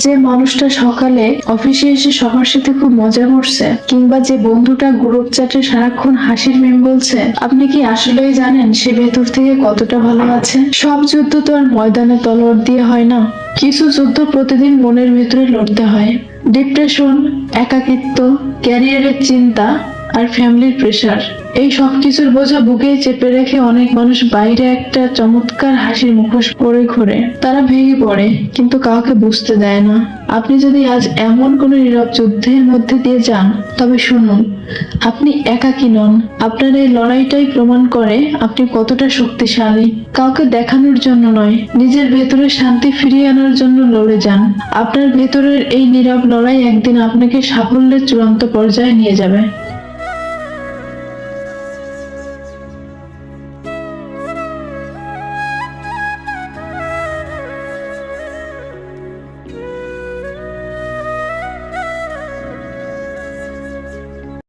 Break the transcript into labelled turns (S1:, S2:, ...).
S1: যে মানুষটা সকালে অফিসে এসে সবার সাথে খুব মজা করছে, কিংবা যে বন্ধুটা গ্রুপ চ্যাটে সারাক্ষণ হাসির মিম বলছে, আপনি কি আসলেই জানেন সে ভেতর থেকে কতটা ভালো আছে? সব যুদ্ধ তো আর ময়দানে তলোয়ার দিয়ে হয় না। কিছু যুদ্ধ প্রতিদিন মনের ভিতরে লড়তে হয়। ডিপ্রেশন, একাকিত্ব, ক্যারিয়ারের চিন্তা আর ফ্যামিলির প্রেশার, এই সব কিছুর বোঝা বুকেই চেপে রেখে অনেক মানুষ বাইরে একটা চমৎকার হাসির মুখোশ পরে ঘোরে। তারা ভেঙে পড়ে, কিন্তু কাউকে বুঝতে দেয় না। আপনি যদি আজ এমন কোনো নীরব যুদ্ধের মধ্যে দিয়ে যান, তবে শুনুন, আপনি একাকী নন। আপনার এই লড়াইটাই প্রমাণ করে আপনি কতটা শক্তিশালী। কাউকে দেখানোর জন্য নয়, নিজের ভেতরে শান্তি ফিরিয়ে আনার জন্য লড়ে যান। আপনার ভেতরের এই নীরব লড়াই একদিন আপনাকে সাফল্যের চূড়ান্ত পর্যায়ে নিয়ে যাবে।